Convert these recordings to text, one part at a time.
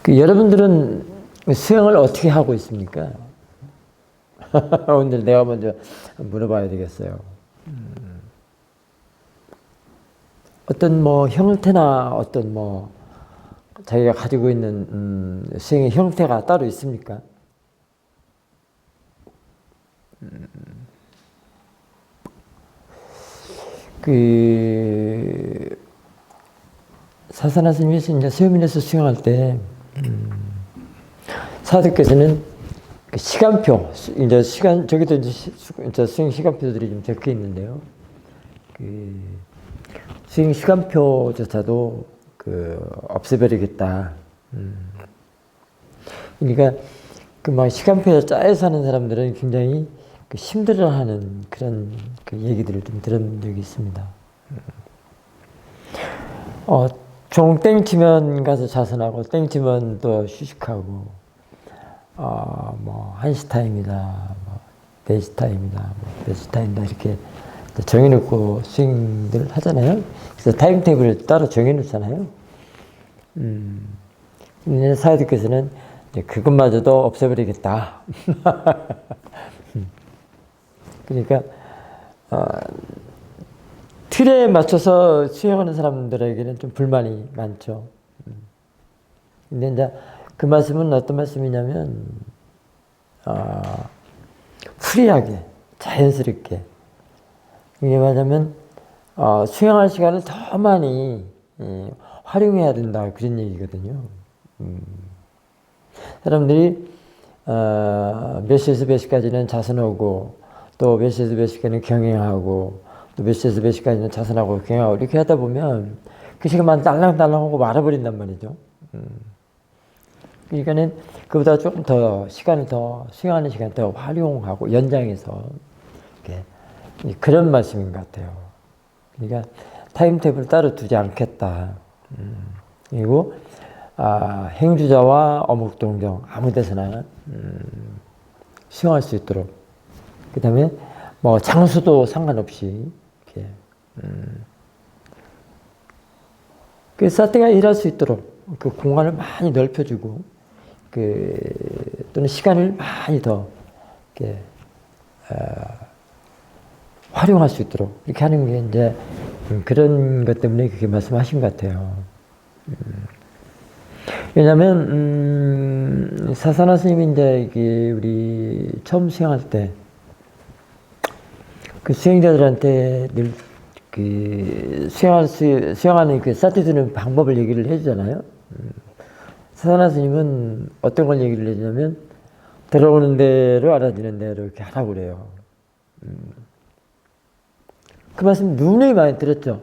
여러분들은 수영을 어떻게 하고 있습니까? 오늘 내가 먼저 물어봐야 되겠어요. 어떤 뭐 형태나 어떤 뭐 자기가 가지고 있는 수행의 형태가 따로 있습니까? 사사나 스님께서 이제 서유민에서 수행할 때 사도께서는 그 시간표, 이제 저기도 이제 수행 시간표들이 좀 적혀 있는데요. 수행 시간표조차도 없애버리겠다. 그러니까 막 시간표에 짜여서 하는 사람들은 굉장히 힘들어하는 그런 얘기들을 좀 들은 적이 있습니다. 종 땡 치면 가서 자선하고 땡 치면 또 휴식하고 뭐 1시 타임이다, 뭐 4시 타임이다, 뭐 4시 타임이다 이렇게 정해놓고 스윙들 하잖아요. 그래서 타임테이블을 따로 정해놓잖아요. 사회들께서는 그것마저도 없애버리겠다. 그러니까 틀에 맞춰서 수행하는 사람들에게는 좀 불만이 많죠. 근데 이제 그 말씀은 어떤 말씀이냐면 프리하게 자연스럽게 이게 말하자면 수행할 시간을 더 많이 활용해야 된다 그런 얘기거든요. 사람들이 몇 시에서 몇 시까지는 자선하고 또 몇 시에서 몇 시까지는 경행하고 또 몇 시에서 몇 시까지는 자선하고 경행하고 이렇게 하다 보면 그 시간만 딸랑딸랑하고 말아버린단 말이죠. 그러니까는 그보다 조금 더 시간을 더 수행하는 시간 더 활용하고 연장해서 이렇게 그런 말씀인 것 같아요. 그러니까 타임테이블 따로 두지 않겠다. 그리고 행주자와 어묵동정 아무 데서나 수행할 수 있도록 그 다음에 뭐 장수도 상관없이 이렇게 그래서 때가 일할 수 있도록 그 공간을 많이 넓혀주고 또는 시간을 많이 더 이렇게 활용할 수 있도록 이렇게 하는 게 이제 그런 것 때문에 그렇게 말씀하신 것 같아요. 왜냐하면 사사나 스님이 이제 우리 처음 수행할 때 그 수행자들한테 늘 수행하는 사티드는 방법을 얘기를 해주잖아요. 사사나 스님은 어떤 걸 얘기를 해주냐면 들어오는 대로 알아지는 대로 이렇게 하라고 그래요. 그 말씀 눈에 많이 들었죠.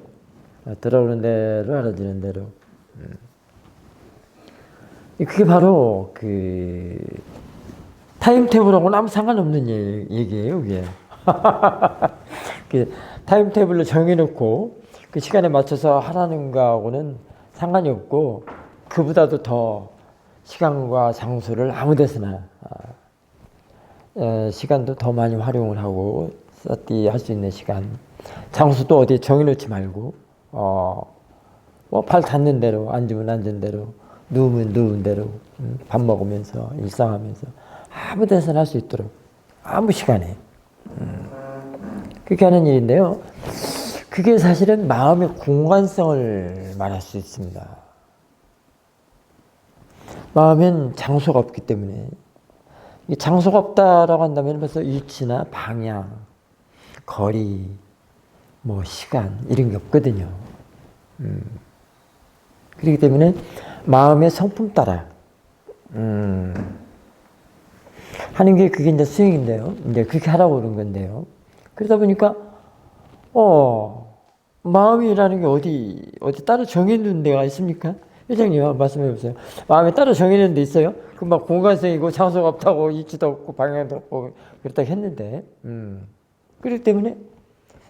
들어오는 대로 알아지는 대로. 그게 바로 타임테이블하고는 아무 상관없는 얘기예요, 그게. 타임테이블로 정해놓고 그 시간에 맞춰서 하라는 거하고는 상관이 없고 그보다도 더 시간과 장소를 아무 데서나 시간도 더 많이 활용을 하고 사티 할 수 있는 시간 장소도 어디에 정해놓지 말고 뭐 발 닿는 대로 앉으면 앉은 대로 누우면 누운 대로 밥 먹으면서 일상하면서 아무 데서나 할 수 있도록 아무 시간에 그렇게 하는 일인데요. 그게 사실은 마음의 공간성을 말할 수 있습니다. 마음엔 장소가 없기 때문에 장소가 없다라고 한다면 벌써 위치나 방향, 거리, 뭐 시간 이런 게 없거든요. 그렇기 때문에 마음의 성품 따라 하는 게 그게 이제 수행인데요. 이제 그렇게 하라고 그런 건데요. 그러다 보니까 마음이라는 게 어디 따로 정해놓은 데가 있습니까? 회장님 말씀해 보세요. 마음에 따로 정해놓은 데 있어요? 그 막 공간성이고 장소가 없다고 위치도 없고 방향도 없고 그렇다고 했는데 그렇기 때문에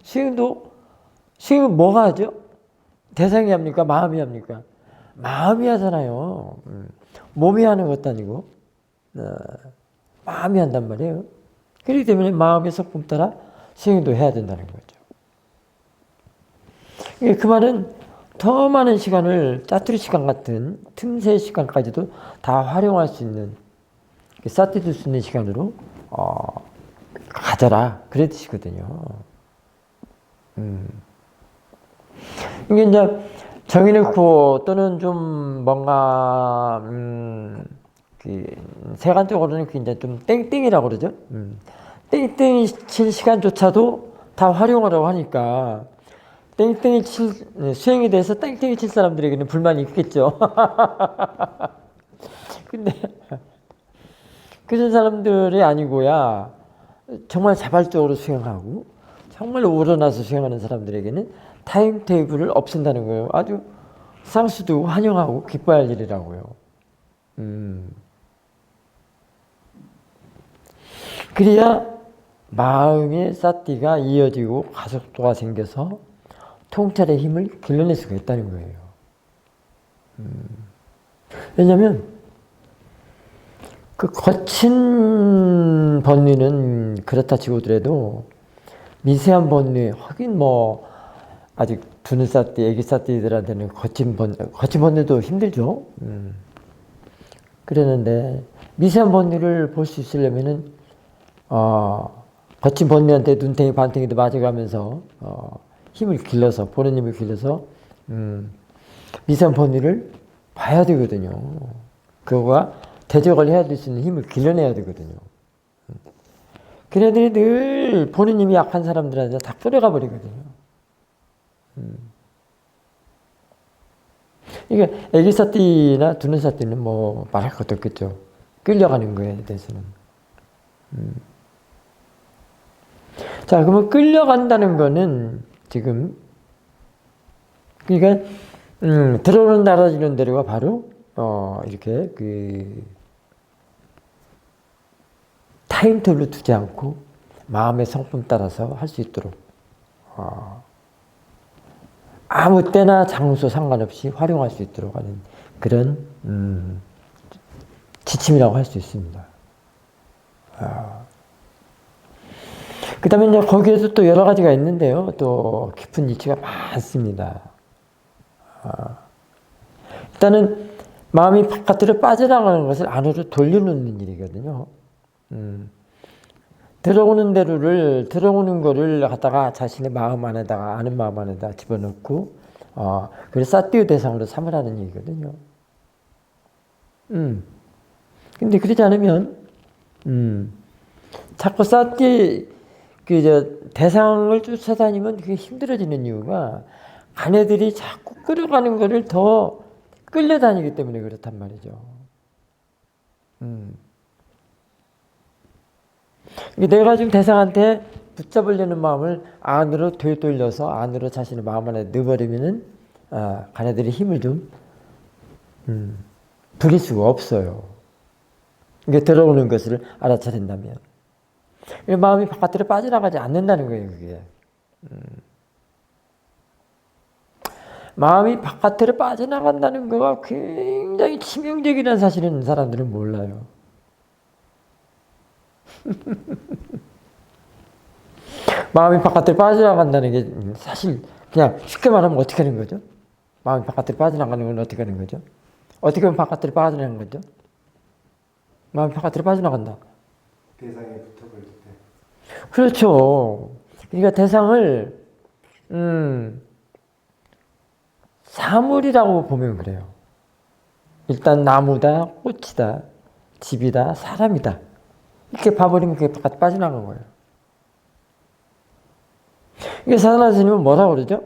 수행은 뭐가 하죠? 대상이 합니까? 마음이 합니까? 마음이 하잖아요. 몸이 하는 것도 아니고 마음이 한단 말이에요. 그렇기 때문에 마음의 성품 따라 수행도 해야 된다는 거죠. 그 말은 더 많은 시간을 짜투리 시간 같은 틈새 시간까지도 다 활용할 수 있는, 쌓아둘 수 있는 시간으로 가져라, 그런 뜻이거든요. 이게 이제 정해놓고 또는 좀 뭔가 그 세간적으로는 굉장히 좀 땡땡이라고 그러죠. 땡땡이 칠 시간조차도 다 활용하라고 하니까 땡땡이 칠 수행에 대해서 땡땡이 칠 사람들에게는 불만이 있겠죠. 근데 그런 사람들이 아니고야 정말 자발적으로 수행하고 정말 우러나서 수행하는 사람들에게는 타임테이블을 없앤다는 거예요. 아주 상수도 환영하고 기뻐야 할 일이라고요. 그래야 마음의 사띠가 이어지고 가속도가 생겨서 통찰의 힘을 길러낼 수가 있다는 거예요. 왜냐하면 그 거친 번뇌는 그렇다 치고더라도 미세한 번뇌, 하긴 뭐 아직 두는 사띠, 애기 사띠들한테는 거친 번뇌도 힘들죠. 그러는데 미세한 번뇌를 볼 수 있으려면은 거친 번뇌한테 눈탱이 반탱이도 맞아가면서 힘을 길러서, 보는 힘을 길러서 미세한 번뇌를 봐야 되거든요. 그거가 대적을 해야 될 수 있는 힘을 길러내야 되거든요. 그래들이 늘 보는 힘이 약한 사람들한테 다 끌어가 버리거든요. 이게 애기사띠나 두는사띠는 뭐 말할 것도 없겠죠. 끌려가는 거에 대해서는. 자, 그러면 끌려간다는 거는 지금 그러니까 들어오는 날아지는 대로가 바로 이렇게 그 타임테이블로 두지 않고 마음의 성품 따라서 할 수 있도록 아무 때나 장소 상관없이 활용할 수 있도록 하는 그런 지침이라고 할 수 있습니다. 그 다음에 이제 거기에서 또 여러 가지가 있는데요. 또 깊은 이치가 많습니다. 일단은 마음이 바깥으로 빠져나가는 것을 안으로 돌려놓는 일이거든요. 들어오는 거를 갖다가 자신의 마음 안에다가, 아는 마음 안에다가 집어넣고, 그래서 사띠의 대상으로 삼으라는 얘기거든요. 근데 그러지 않으면, 자꾸 대상을 쫓아다니면 그게 힘들어지는 이유가 아내들이 자꾸 끌어가는 거를 더 끌려다니기 때문에 그렇단 말이죠. 내가 지금 대상한테 붙잡으려는 마음을 안으로 되돌려서 안으로 자신의 마음 안에 넣어버리면은 가네들이 힘을 좀 부릴 수가 없어요. 이게 들어오는 것을 알아차린다면 마음이 바깥으로 빠져나가지 않는다는 거예요. 그게 마음이 바깥으로 빠져나간다는 거가 굉장히 치명적이라는 사실은 사람들은 몰라요. 마음이 바깥으로 빠져나간다는 게 사실 그냥 쉽게 말하면 어떻게 하는 거죠? 마음이 바깥으로 빠져나가는 건 어떻게 하는 거죠? 어떻게 하면 바깥으로 빠져나가는 거죠? 마음이 바깥으로 빠져나간다. 대상에 붙어버릴 때. 그렇죠. 그러니까 대상을 사물이라고 보면 그래요. 일단 나무다, 꽃이다, 집이다, 사람이다. 이렇게 봐버리면 그게 바깥 빠져나간 거예요. 이게 사단아 스님은 뭐라고 그러죠?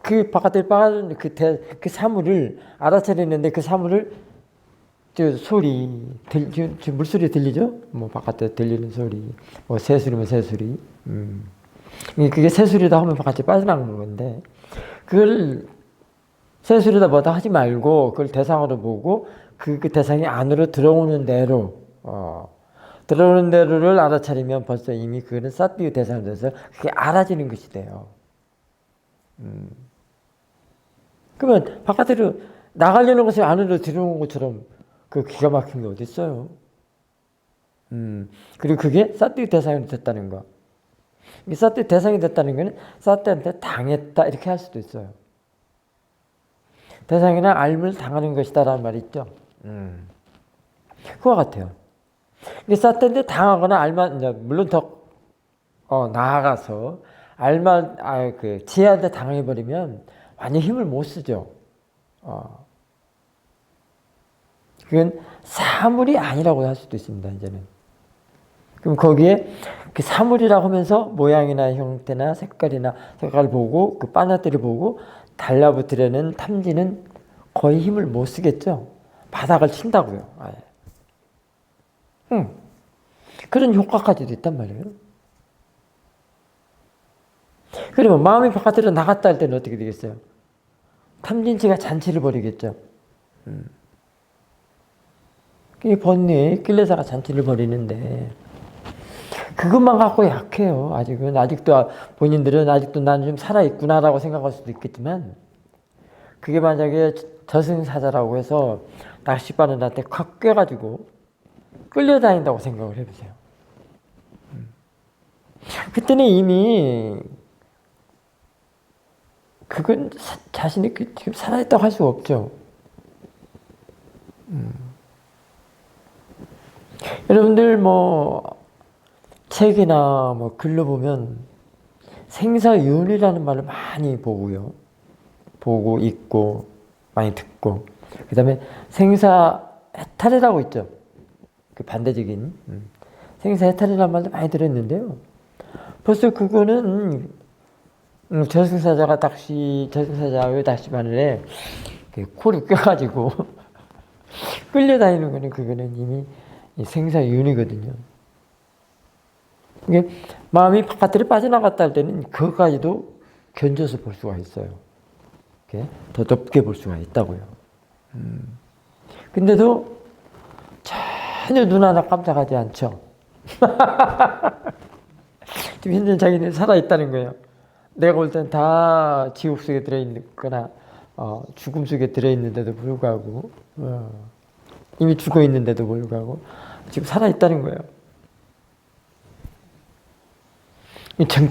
그 바깥에 빠진 그 사물을 알아차리는데 그 사물을 소리, 물소리 들리죠? 뭐 바깥에 들리는 소리, 뭐 새소리면 새소리. 그게 새소리다 하면 바깥에 빠져나가는 건데 그걸 새소리다 뭐다 하지 말고 그걸 대상으로 보고 그 대상이 안으로 들어오는 대로 들어오는 대로를 알아차리면 벌써 이미 그거는 사띠의 대상이 돼서 그게 알아지는 것이 돼요. 그러면 바깥으로 나가려는 것이 안으로 들어오는 것처럼 그 기가 막힌 게 어디 있어요? 그리고 그게 사띠의 대상이 됐다는 거. 이 사띠의 대상이 됐다는 거는 사띠한테 당했다 이렇게 할 수도 있어요. 대상이나 앓음을 당하는 것이다라는 말이 있죠. 그와 같아요. 근데 사탄한테 당하거나 앓만, 물론 더 나아가서 지혜한테 당해버리면 완전 힘을 못 쓰죠. 그건 사물이 아니라고 할 수도 있습니다, 이제는. 그럼 거기에 그 사물이라고 하면서 모양이나 형태나 색깔을 보고 그 빠나들이 보고 달라붙으려는 탐지는 거의 힘을 못 쓰겠죠. 바닥을 친다고요. 아예. 그런 효과까지도 있단 말이에요. 그러면 마음이 바깥으로 나갔다 할 때는 어떻게 되겠어요? 탐진치가 잔치를 벌이겠죠. 이 번뇌, 끌려다가 잔치를 벌이는데 그것만 갖고 약해요. 아직도 본인들은 아직도 나는 좀 살아있구나라고 생각할 수도 있겠지만 그게 만약에 저승사자라고 해서 낚싯바늘한테 콱 꿰가지고 끌려다닌다고 생각을 해보세요. 그때는 이미 그건 자신이 지금 살아있다고 할 수가 없죠. 여러분들 책이나 글로 보면 생사윤이라는 말을 많이 보고요. 보고 읽고 많이 듣고 그 다음에 생사해탈이라고 있죠. 그 반대적인 생사해탈이라는 말도 많이 들었는데요. 벌써 그거는 저승사자의 낚시바늘에 코를 껴가지고 끌려다니는 거는 그거는 이미 생사윤이거든요. 이게 마음이 바깥으로 빠져나갔다 할 때는 그것까지도 견뎌서 볼 수가 있어요. 더 높게 볼 수가 있다고요. 근데도 전혀 눈 하나 깜짝하지 않죠. 지금 현재 자기는 살아있다는 거예요. 내가 볼 땐 다 지옥 속에 들어있거나 죽음 속에 들어있는데도 불구하고 이미 죽어 있는데도 불구하고 지금 살아있다는 거예요.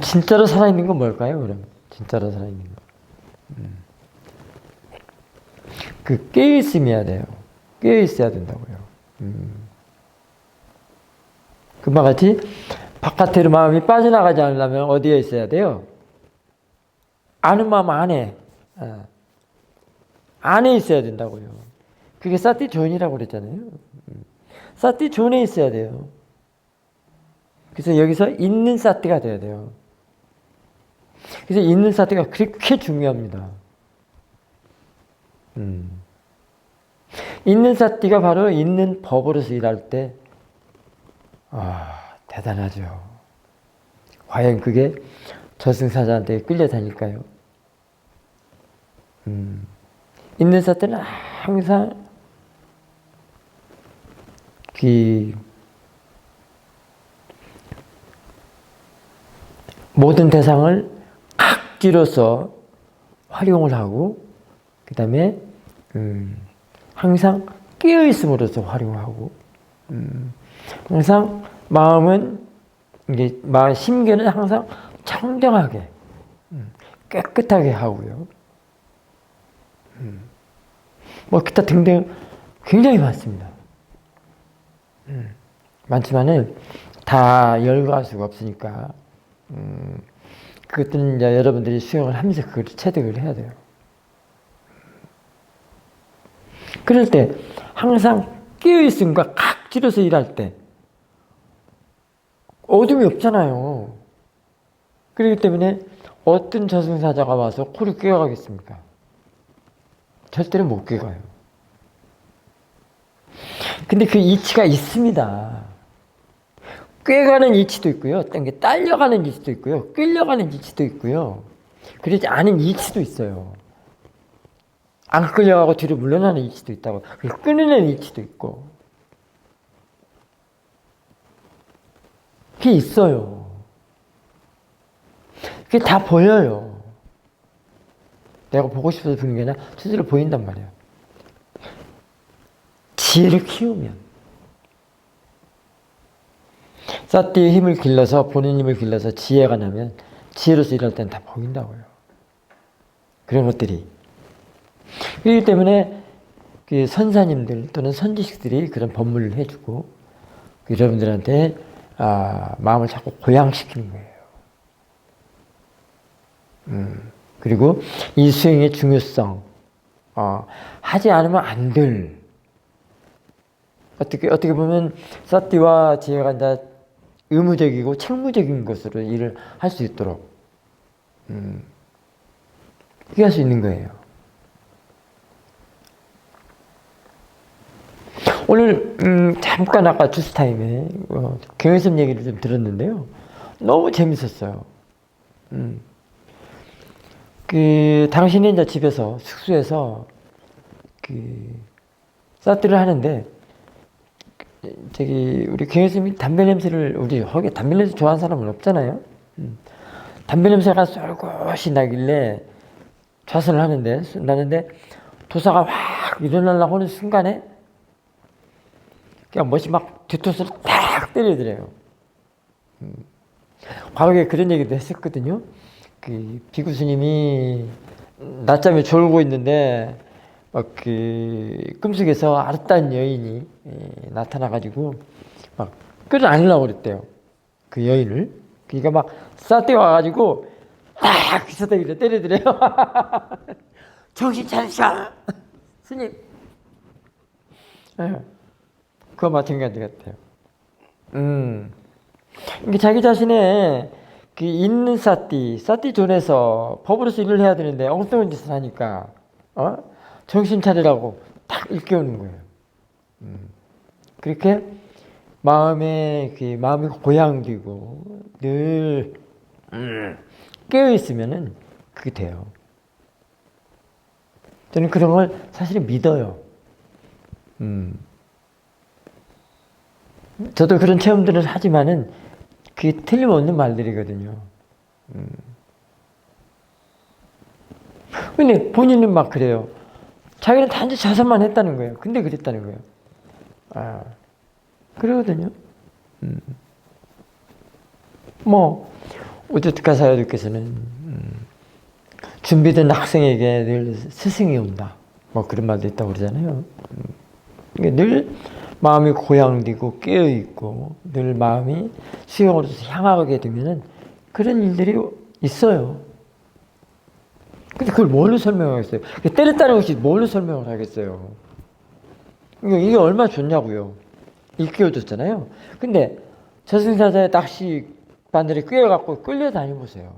진짜로 살아있는 건 뭘까요, 그럼? 진짜로 살아있는 거. 그 깨어있음이어야 돼요. 깨어있어야 된다고요. 그와 같이 바깥으로 마음이 빠져나가지 않으려면 어디에 있어야 돼요? 아는 마음 안에 있어야 된다고요. 그게 사티존이라고 그랬잖아요. 사티존에 있어야 돼요. 그래서 여기서 있는 사티가 돼야 돼요. 그래서 있는 사티가 그렇게 중요합니다. 있는 사티가 바로 있는 법으로서 일할 때 대단하죠. 과연 그게 저승사자한테 끌려다닐까요? 있는 사티는 항상 모든 대상을 각지로서 활용을 하고 그 다음에 항상 깨어있음으로써 활용하고 항상 심계는 항상 청정하게 깨끗하게 하고요. 기타 등등 굉장히 많습니다. 많지만은 다 열거할 수가 없으니까 그것들은 이제 여러분들이 수행을 하면서 그걸 체득을 해야 돼요. 그럴 때 항상 깨어있음과 각지로서 일할 때 어둠이 없잖아요. 그렇기 때문에 어떤 저승사자가 와서 코를 꿰어가겠습니까? 절대로 못 꿰가요. 근데 그 이치가 있습니다. 꿰가는 이치도 있고요. 딸려가는 이치도 있고요. 끌려가는 이치도 있고요. 그러지 않은 이치도 있어요. 안 끌려가고 뒤로 물러나는 이치도 있다고. 끊어내는 이치도 있고. 그게 있어요. 그게 다 보여요. 내가 보고 싶어서 보는 게 아니라 스스로 보인단 말이에요. 지혜를 키우면. 사띠의 힘을 길러서 본인 힘을 길러서 지혜가 나면 지혜로서 일할 때는 다 보인다고요. 그런 것들이 그렇기 때문에 그 선사님들 또는 선지식들이 그런 법문을 해주고 여러분들한테 마음을 자꾸 고양시키는 거예요. 그리고 이 수행의 중요성, 하지 않으면 안 될. 어떻게 보면 사띠와 지혜가 이제 의무적이고 책무적인 것으로 일을 할 수 있도록 그렇게 할 수 있는 거예요. 오늘 잠깐 아까 주스타임에 경외섬 얘기를 좀 들었는데요. 너무 재밌었어요. 당신이 이제 집에서 숙소에서 사띠를 하는데 우리 경외섬이 담배 냄새를 우리 거기 담배 냄새 좋아하는 사람은 없잖아요. 담배 냄새가 쏠곳이 나길래 좌선을 나는데 도사가 확 일어나려고 하는 순간에 그냥 멋이 막 뒤통수를 탁 때리더래요. 과거에 그런 얘기도 했었거든요. 비구 스님이 낮잠에 졸고 있는데 막 꿈속에서 아름다운 여인이 나타나가지고 막 끌어안으려고 그랬대요. 그 여인을. 그러니까 막 싸떼 와가지고 딱 기사대기를 때리더래요. 정신 차리셔 스님. 그거 마찬가지 같아요. 이게 자기 자신의 있는 사띠 존에서 법으로서 일을 해야 되는데 엉뚱한 짓을 하니까 정신 차리라고 딱 일깨우는 거예요. 그렇게 마음이 고양지고 늘 깨어 있으면은 그게 돼요. 저는 그런 걸 사실 믿어요. 저도 그런 체험들을 하지만은 그게 틀림없는 말들이거든요. 근데 본인은 막 그래요. 자기는 단지 자선만 했다는 거예요. 근데 그랬다는 거예요. 그러거든요. 우드트카 사야들께서는 준비된 학생에게 늘 스승이 온다. 그런 말도 있다고 그러잖아요. 늘 마음이 고양되고 깨어있고 늘 마음이 수용으로서 향하게 되면은 그런 일들이 있어요. 근데 그걸 뭘로 설명하겠어요? 때렸다는 것이 뭘로 설명을 하겠어요? 이게 얼마나 좋냐고요. 일깨워줬잖아요. 근데 저승사자의 낚시 바늘에 꿰어갖고 끌려다니보세요.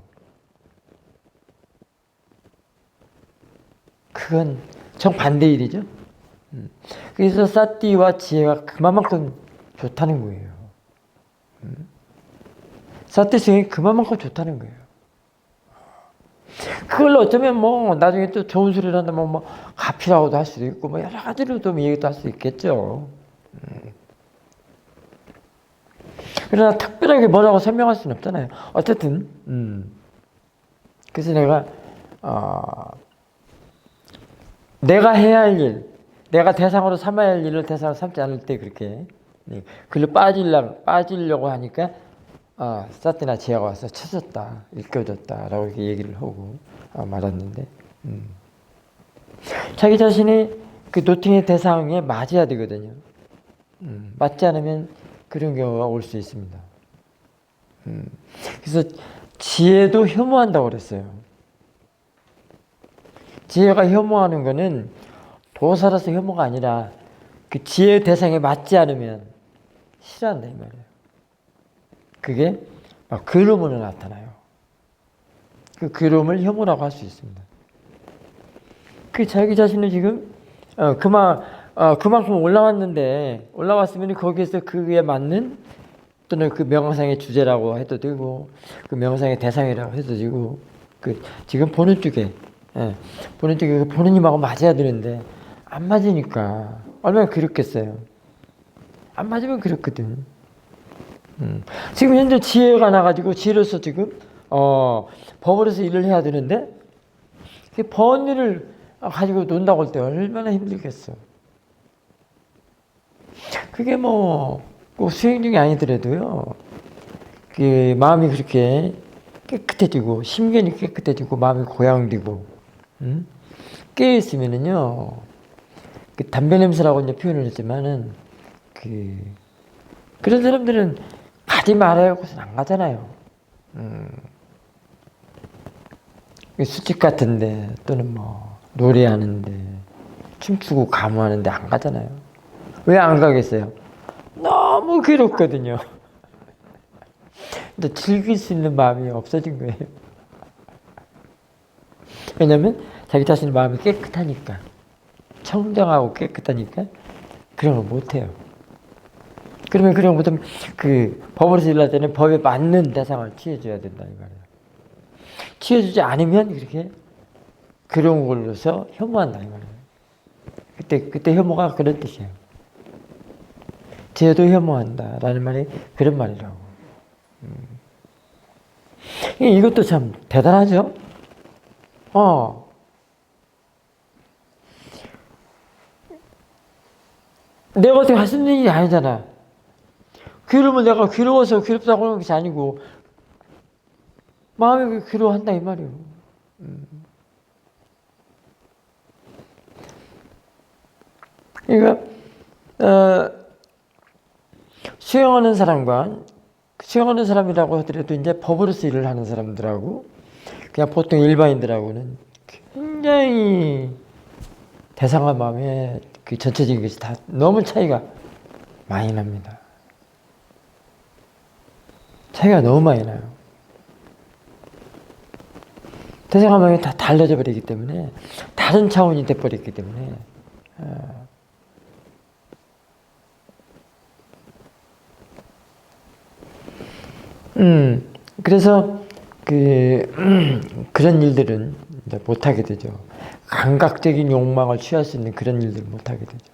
그건 정반대 일이죠. 그래서 사띠와 지혜가 그만큼 좋다는 거예요. 사띠 수행이 그만큼 좋다는 거예요. 그걸로 어쩌면 나중에 또 좋은 소리를 한다면 가피라고도 할 수도 있고 여러 가지로 좀 얘기도 할 수 있겠죠. 그러나 특별하게 뭐라고 설명할 수는 없잖아요. 어쨌든 그래서 내가 해야 할 일, 내가 대상으로 삼아야 할 일을 대상으로 삼지 않을 때 그렇게 글로 빠지려고 하니까 사띠나 지혜가 와서 쳐졌다, 일깨워줬다라고 이렇게 얘기를 하고 말았는데 자기 자신이 그 노팅의 대상에 맞아야 되거든요. 맞지 않으면 그런 경우가 올 수 있습니다. 그래서 지혜도 혐오한다고 그랬어요. 지혜가 혐오하는 거는 도사로서 혐오가 아니라 그 지혜의 대상에 맞지 않으면 싫어한다 이 말이에요. 그게 괴로움으로 나타나요. 그 괴로움을 혐오라고 할 수 있습니다. 그 자기 자신을 지금 그만큼 올라왔으면 거기에서 그에 맞는 또는 그 명상의 주제라고 해도 되고 그 명상의 대상이라고 해도 되고 지금 보는 쪽에 보는 힘하고 맞아야 되는데 안 맞으니까 얼마나 그렇겠어요. 안 맞으면 그렇거든. 지금 현재 지혜가 나가지고 지혜로서 지금 법으로서 일을 해야 되는데 그 번일을 가지고 논다고 할 때 얼마나 힘들겠어. 그게 꼭 수행 중이 아니더라도요. 그 마음이 그렇게 깨끗해지고 심견이 깨끗해지고 마음이 고양되고 깨어있으면은요, 그 담배 냄새라고 이제 표현을 했지만은, 그런 사람들은 가지 말아요. 그것은 안 가잖아요. 술집 같은데, 또는 뭐, 노래하는데, 춤추고 가무하는데 안 가잖아요. 왜 안 가겠어요? 너무 괴롭거든요. 근데 즐길 수 있는 마음이 없어진 거예요. 왜냐면 자기 자신의 마음이 깨끗하니까, 청정하고 깨끗하니까 그런 걸 못해요. 그러면 그런 거 못하면 법으로서 일할 때는 법에 맞는 대상을 취해줘야 된다 이 말이에요. 취해주지 않으면 그렇게 그런 걸로서 혐오한다 이 말이에요. 그때 혐오가 그런 뜻이에요. 죄도 혐오한다라는 말이 그런 말이라고. 이것도 참 대단하죠. 내가 어떻게 할 수 있는 일이 아니잖아. 괴로우면 내가 괴로워서 괴롭다고 하는 것이 아니고 마음이 괴로워한다 이 말이에요. 그러니까 수행하는 사람이라고 하더라도 이제 법으로서 일을 하는 사람들하고 그냥 보통 일반인들하고는 굉장히 대상과 마음의 그 전체적인 것이 다 너무 차이가 많이 납니다. 차이가 너무 많이 나요. 대상과 마음이 다 달라져 버리기 때문에 다른 차원이 돼버렸기 때문에 그래서 그런 일들은 이제 못하게 되죠. 감각적인 욕망을 취할 수 있는 그런 일들을 못하게 되죠.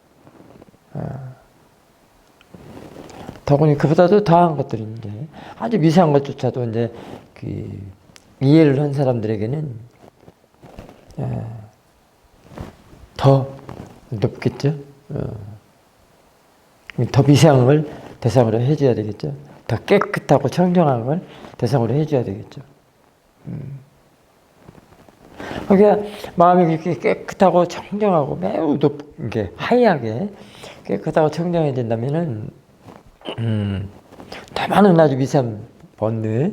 더구나 그보다도 더한 것들이 이제 아주 미세한 것조차도 이제 이해를 한 사람들에게는 더 높겠죠. 더 미세한 걸 대상으로 해줘야 되겠죠. 더 깨끗하고 청정한 걸 대상으로 해줘야 되겠죠. 그러니까 마음이 그렇게 깨끗하고 청정하고 매우 높게 하얗게 깨끗하고 청정해야 된다면은 더 많은 아주 미세한 번뇌,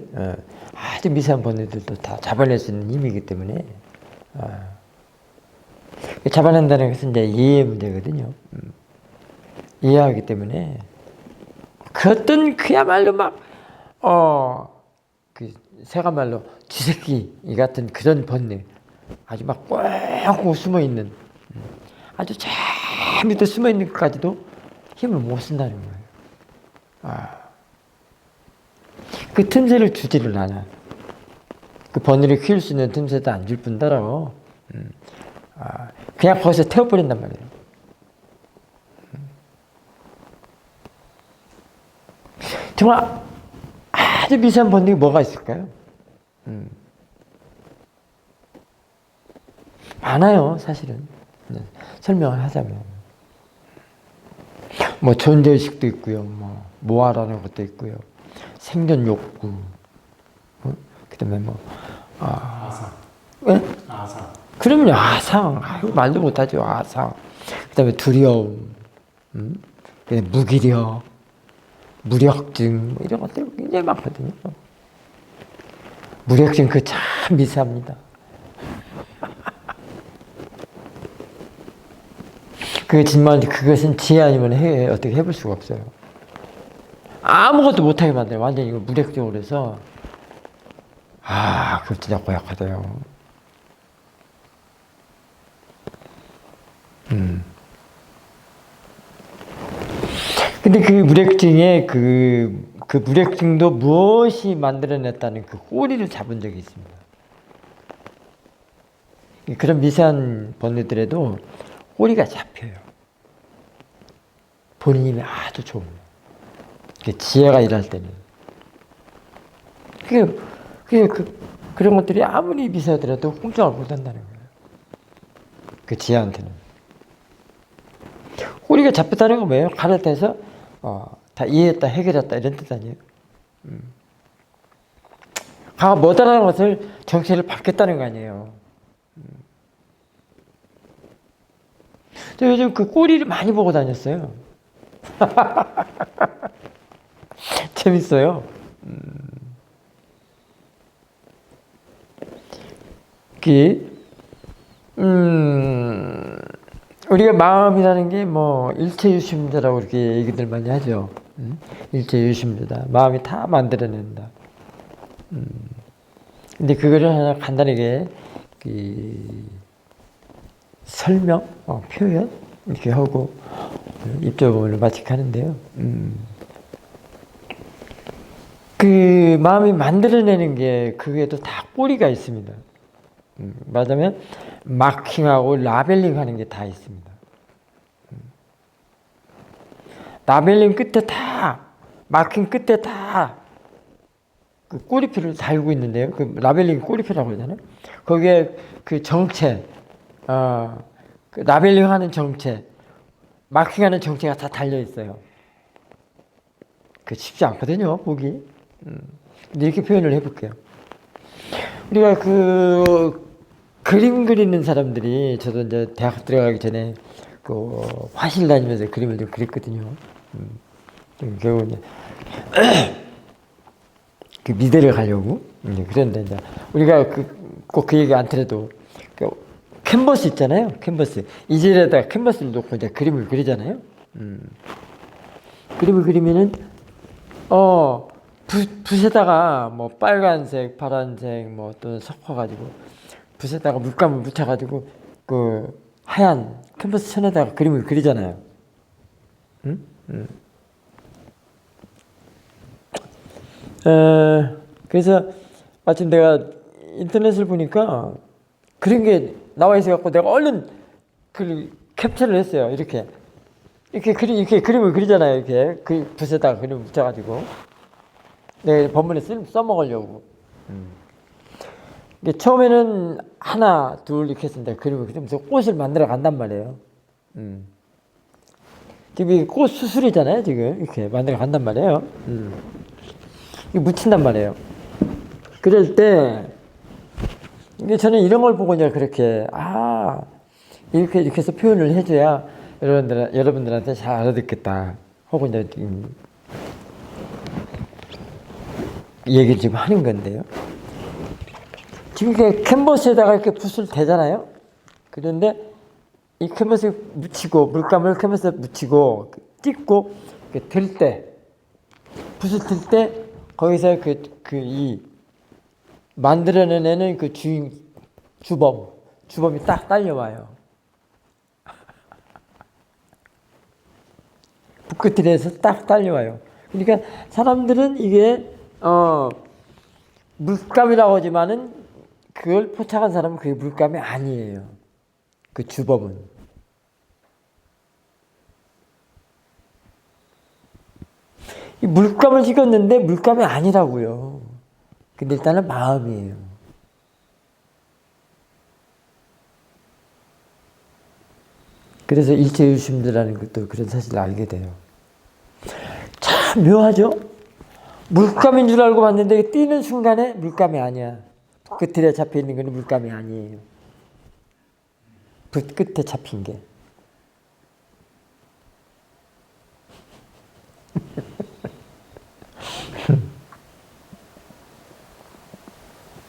아주 미세한 번뇌들도 다 잡아낼 수 있는 힘이기 때문에 잡아낸다는 것은 이제 이해의 문제거든요. 이해하기 때문에 그 어떤 그야말로 막 새가 말로 쥐새끼 같은 그런 번뇌 아주 막 꽉 숨어 있는 아주 저 밑에 숨어 있는 것까지도 힘을 못 쓴다는 거예요. 그 틈새를 주지를 않아. 그 번뇌를 키울 수 있는 틈새도 안 줄 뿐더러 그냥 거기서 태워버린단 말이에요. 정말 아주 미세한 번뇌가 뭐가 있을까요? 많아요, 사실은. 설명을 하자면. 뭐, 존재의식도 있고요, 모아라는 것도 있고요, 생존 욕구, 그 다음에 아상. 예? 아상. 그럼요, 아상. 말도 못하죠, 아상. 그 다음에 두려움, 무기력, 무력증, 이런 것들 굉장히 많거든요. 무력증 참 미세합니다. 그것은 지혜 아니면 어떻게 해볼 수가 없어요. 아무것도 못하게 만들어요. 완전히 이거 무력적으로 해서 그거 진짜 고약하대요. 근데 그 무력증의 그 무력증도 무엇이 만들어냈다는 그 꼬리를 잡은 적이 있습니다. 그런 미세한 번뇌들에도 꼬리가 잡혀요. 본인 힘이 아주 좋은. 지혜가 일할 때는. 그런 것들이 아무리 미세하더라도 공정을 못한다는 거예요. 그 지혜한테는. 꼬리가 잡혔다는 건 뭐예요? 가르쳐서 다 이해했다, 해결했다 이런 뜻 아니에요? 못하는 것을 정체를 받겠다는 거 아니에요? 저 요즘 그 꼬리를 많이 보고 다녔어요. 재밌어요. 그, 우리가 마음이라는 게 뭐 일체유심자라고 이렇게 얘기들 많이 하죠. 일체유심자다. 마음이 다 만들어낸다. 근데 그거를 하나 간단하게 그 설명, 표현 이렇게 하고 입조본을 마치 하는데요. 그 마음이 만들어내는 게 그게도 다 꼬리가 있습니다. 말하자면 마킹하고 라벨링 하는 게 다 있습니다. 라벨링 끝에 다 마킹 끝에 다 그 꼬리표를 달고 있는데요. 그 라벨링 꼬리표라고 하잖아요. 거기에 그 정체, 그 라벨링 하는 정체, 마킹하는 정체가 다 달려 있어요. 그 쉽지 않거든요, 보기. 근데 이렇게 표현을 해볼게요. 우리가 그 그림 그리는 사람들이, 저도 이제 대학 들어가기 전에 그 화실 다니면서 그림을 좀 그렸거든요. 결국 이제 그 미대를 가려고. 그런데 이제 우리가 꼭 그 얘기 안 들어도 그 캔버스 있잖아요. 캔버스. 이젤에다가 캔버스를 놓고 이제 그림을 그리잖아요. 그림을 그리면은 붓에다가 뭐 빨간색, 파란색 뭐 또는 섞어가지고 붓에다가 물감을 묻혀가지고 그 하얀 캔버스 천에다가 그림을 그리잖아요. 그래서 마침 내가 인터넷을 보니까 그런 게 나와 있어갖고 내가 얼른 그 캡처를 했어요. 이렇게 그림을 그리잖아요. 이렇게 그 붓에다가 그림을 묻혀가지고 내가 본문에 써먹으려고. 이게 처음에는 하나, 둘 이렇게 했는데 그림을 그리면서 꽃을 만들어 간단 말이에요. 지금 이게 꽃 수술이잖아요. 지금 이렇게 만들어 간단 말이에요. 이거 묻힌단 말이에요. 그럴 때 이게 저는 이런 걸 보고 이제 그렇게 이렇게 해서 표현을 해줘야 여러분들한테 잘 알아듣겠다 하고 이제 얘기를 지금 하는 건데요. 지금 이렇게 캔버스에다가 이렇게 붓을 대잖아요. 그런데 이 캔버스에 묻히고 물감을 캔버스에 묻히고 찍고 들 때, 붓을 들 때 거기서 이 만들어내는 그 주범이 딱 딸려와요. 붓끝에서 딱 딸려와요. 그러니까 사람들은 이게 물감이라고 하지만은 그걸 포착한 사람은 그게 물감이 아니에요. 그 주범은. 이 물감을 찍었는데 물감이 아니라고요. 근데 일단은 마음이에요. 그래서 일체유심이라는 것도 그런 사실을 알게 돼요. 참 묘하죠? 물감인 줄 알고 봤는데 뛰는 순간에 물감이 아니야. 끝에 잡혀 있는 건 물감이 아니에요. 붓 끝에 잡힌 게.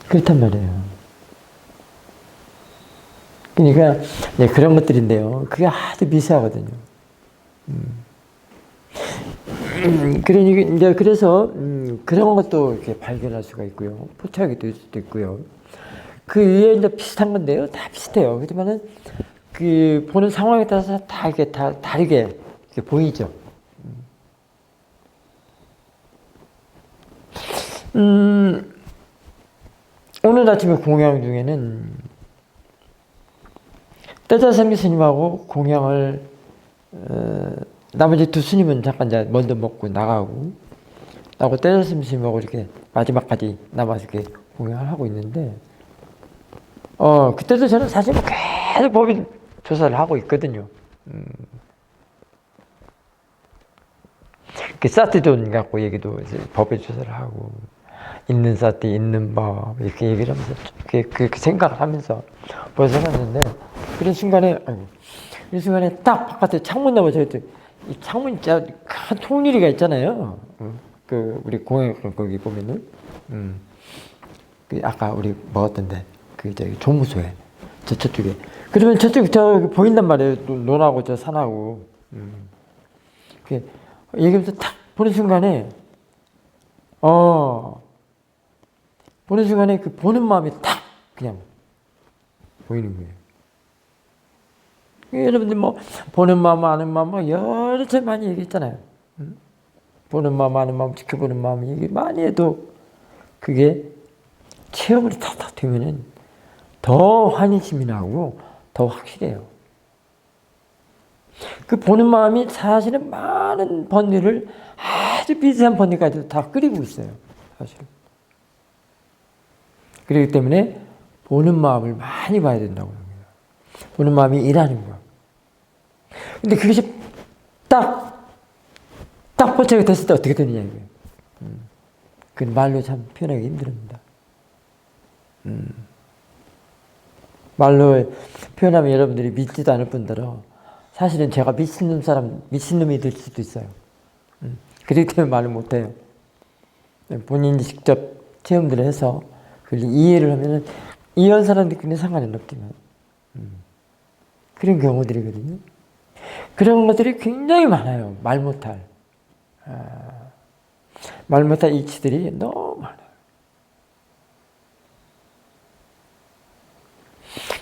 그렇단 말이에요. 그러니까 그런 것들인데요. 그게 아주 미세하거든요. 그러니까 이제 그래서 그런 것도 이렇게 발견할 수가 있고요. 포착이 될 수도 있고요. 그 위에 이제 비슷한 건데요. 다 비슷해요. 그렇지만은 그 보는 상황에 따라서 다 이렇게 다 다르게 이렇게 보이죠. 오늘 아침에 공양 중에는 떼자세미 스님하고 공양을 나머지 두 스님은 잠깐 이제 먼저 먹고 나가고 떼자세미 스님하고 이렇게 마지막까지 남아서 이렇게 공양을 하고 있는데 그때도 저는 사실 계속 법인 조사를 하고 있거든요. 그 사티돈 갖고 얘기도 이제 법인 조사를 하고 있는 사티 있는 법 이렇게 얘기를 하면서 그렇게 생각을 하면서 벌써 갔는데 그런 순간에 이 순간에 딱 바깥에 창문 나와 이 창문 진짜 큰 통유리가 있잖아요. 그 우리 공항 거기 보면은 그 아까 우리 먹었던데 그 저기 조무소에 저쪽에 그러면 저쪽 저 보인단 말이에요. 또 논하고 저 산하고 그 얘기하면서 딱 보는 순간에 보는 순간에 그 보는 마음이 딱 그냥 보이는 거예요. 여러분들 뭐 보는 마음 아는 마음 뭐 여러 차 많이 얘기했잖아요. 보는 마음 아는 마음 지켜보는 마음 얘기 많이 해도 그게 체험을 탁탁 되면은 더 환희심이 나고 더 확실해요. 그 보는 마음이 사실은 많은 번뇌를 아주 비슷한 번뇌까지도 다 끓이고 있어요. 사실. 그렇기 때문에 보는 마음을 많이 봐야 된다고 합니다. 보는 마음이 일하는 거. 근데 그것이 딱 포착이 됐을 때 어떻게 되느냐 이거예요. 그 말로 참 표현하기 힘듭니다. 말로 표현하면 여러분들이 믿지도 않을 뿐더러 사실은 제가 미친놈이 될 수도 있어요. 그렇기 때문에 말을 못해요. 본인이 직접 체험들을 해서 그걸 이해를 하면은 이해한 사람들끼리는 상관은 없지만 그런 경우들이거든요. 그런 것들이 굉장히 많아요. 말 못할 이치들이 너무 많아요.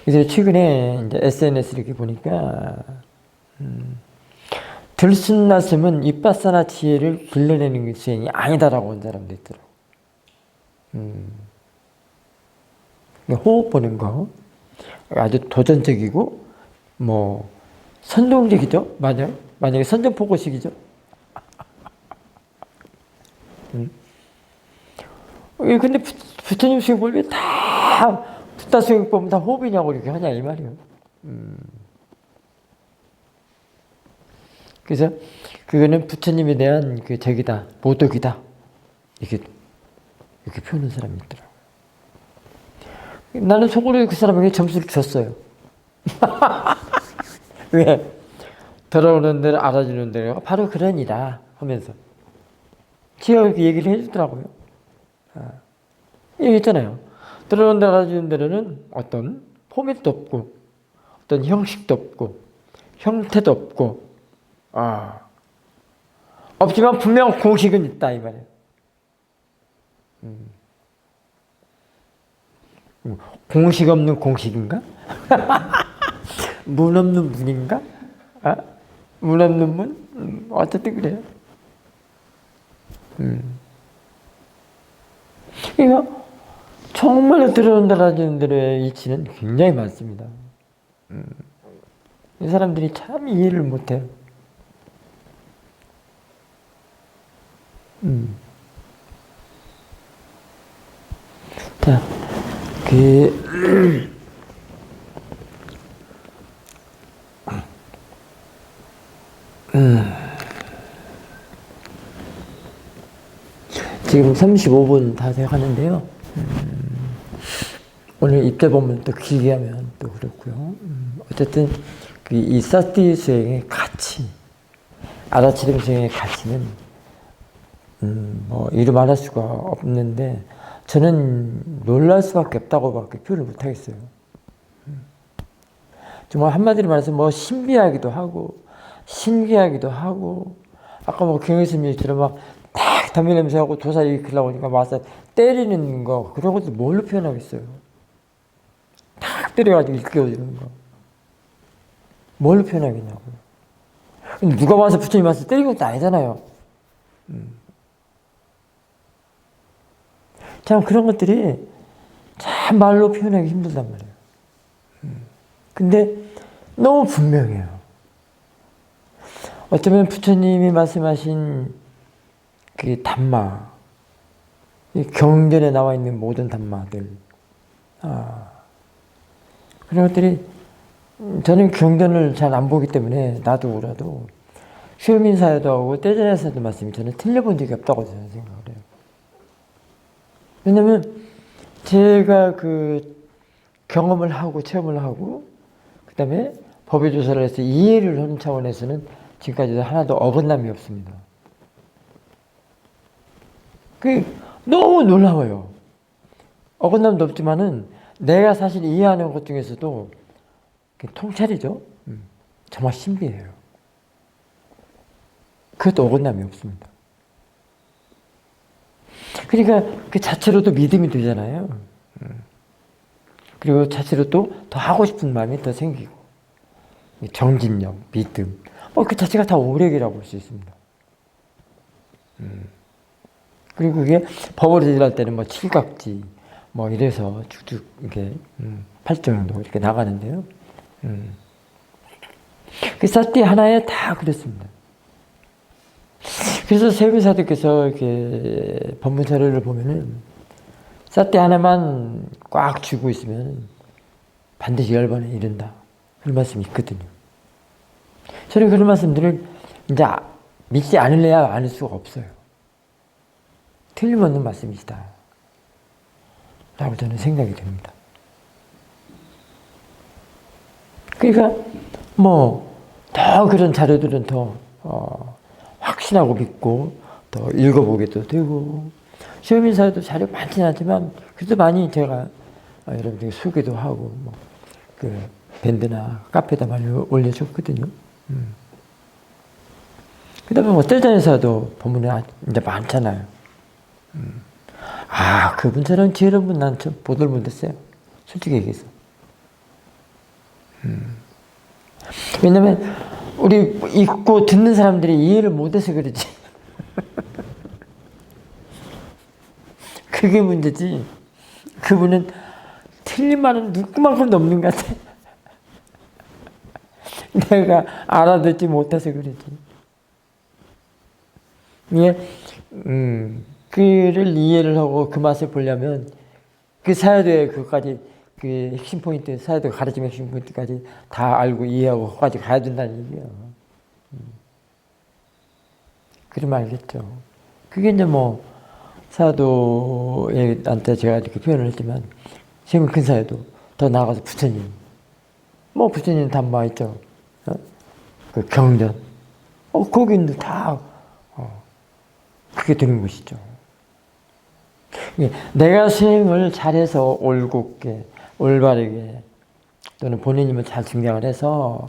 그래서 최근에 이제 SNS 이렇게 보니까 들숨날숨은 윗바사나 지혜를 길러내는 것이 아니다라고 한 사람도 있더라고. 호흡 보는 거 아주 도전적이고 뭐 선동적이죠. 만약에 선전포고식이죠. 근데 부처님 수행 보면 다 붓다 수행 보면 다 호흡이냐고 이렇게 하냐 이 말이에요. 그래서 그거는 부처님에 대한 그 적이다, 모독이다 이렇게 표현하는 사람이 있더라고요. 나는 속으로 그 사람에게 점수를 줬어요. 왜? 들어오는 대로 알아주는 대로 바로 그러니라 하면서 제가 얘기를 해주더라고요. 얘기했잖아요. 들어오는 대로 알아주는 대로는 어떤 포맷도 없고 어떤 형식도 없고 형태도 없고 없지만 분명 공식은 있다 이 말이에요. 공식 없는 공식인가? 문 없는 문인가? 문 없는 문? 어쨌든 그래요. 그러니까 정말로 들어온다라는 데의 이치는 굉장히 많습니다. 이 사람들이 참 이해를 못해요. 자, 지금 35분 다 돼가는데요. 오늘 입대 보면 또 길게 하면 또 그렇고요. 어쨌든 이 사티 수행의 가치, 알아차림 수행의 가치는 뭐 이루 말할 수가 없는데 저는 놀랄 수밖에 없다고밖에 표현을 못 하겠어요. 정말 한마디로 말해서 뭐 신비하기도 하고 신기하기도 하고 아까 뭐 경혜스님처럼 막딱 담배 냄새하고 도사 일으키려고 하니까 와서 때리는 거 그런 것도 뭘로 표현하겠어요. 탁 때려가지고 일깨워주는 거 뭘로 표현하겠냐고요. 근데 누가 와서 부처님 와서 때리는 것도 아니잖아요. 참 그런 것들이 참 말로 표현하기 힘들단 말이에요. 근데 너무 분명해요. 어쩌면 부처님이 말씀하신 그 담마, 이 경전에 나와 있는 모든 담마들, 그런 것들이 저는 경전을 잘 안 보기 때문에 나도 울어도 휴민사에도 하고 떼전에서도 말씀이 저는 틀려본 적이 없다고 저는 생각을 해요. 왜냐면 제가 그 경험을 하고 체험을 하고 그 다음에 법의 조사를 해서 이해를 하는 차원에서는 지금까지도 하나도 어긋남이 없습니다. 그 너무 놀라워요. 어긋남도 없지만은 내가 사실 이해하는 것 중에서도 통찰이죠. 정말 신비해요. 그것도 어긋남이 없습니다. 그러니까 그 자체로도 믿음이 되잖아요. 그리고 자체로 또 더 하고 싶은 마음이 더 생기고 정진력, 믿음 그 자체가 다 오력이라고 볼 수 있습니다. 그리고 그게 법으로 일할 때는 뭐 칠각지 뭐 이래서 쭉쭉 이렇게 8정도 이렇게 나가는데요. 그 사띠 하나에 다 그렇습니다. 그래서 세미사도께서 이렇게 법문 자료를 보면은 사띠 하나만 꽉 쥐고 있으면 반드시 10번에 이른다. 그런 말씀이 있거든요. 저는 그런 말씀들을 이제 믿지 않을래야 않을 수가 없어요. 틀림없는 말씀이시다. 라고 저는 생각이 됩니다. 그러니까 더 그런 자료들은 더 확신하고 믿고 더 읽어보게도 되고 시험인사에도 자료 많지는 않지만 그래도 많이 제가 여러분들에게 소개도 하고 그 밴드나 카페에다 많이 올려줬거든요. 그 다음에 뜰잔에서도 본문이 이제 많잖아요. 그분처럼 지혜로운 분 난 좀 보들 못했어요. 솔직히 얘기해서. 왜냐면 우리 읽고 듣는 사람들이 이해를 못해서 그러지. 그게 문제지. 그분은 틀린 말은 누구만큼도 없는 것 같아. 내가 알아듣지 못해서 그러지. 그를 이해를 하고 그 맛을 보려면 그 사야도의 그까지 그 핵심 포인트, 사야도 가르침 핵심 포인트까지 다 알고 이해하고 거기까지 가야 된다는 얘기예요. 그러면 알겠죠. 그게 이제 사도한테 제가 이렇게 표현을 했지만 지금 큰 사야도 더 나아가서 부처님, 부처님 담마 있죠. 그 경전, 거기는 다 그게 되는 것이죠. 내가 수행을 잘해서 올곧게, 올바르게 또는 본인이면 잘 증명을 해서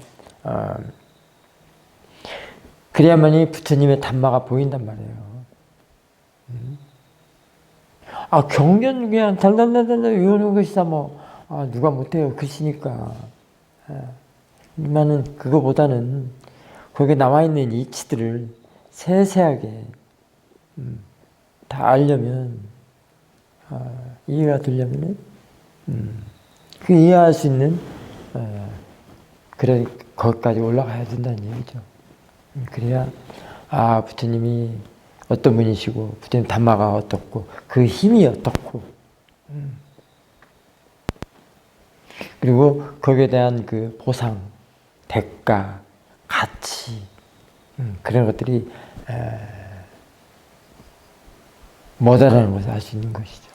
그래야만이 부처님의 담마가 보인단 말이에요. 경전 그냥 달달달달 외우는 것이다 누가 못해요. 글씨니까. 하지만은 그거보다는 거기에 나와 있는 이치들을 세세하게 다 알려면 이해가 되려면은 그 이해할 수 있는 그래 거기까지 올라가야 된다는 얘기죠. 그래야 부처님이 어떤 분이시고 부처님 담마가 어떻고 그 힘이 어떻고 그리고 거기에 대한 그 보상, 대가, 가치 그런 것들이 뭐다라는 것을 알 수 있는 것이죠.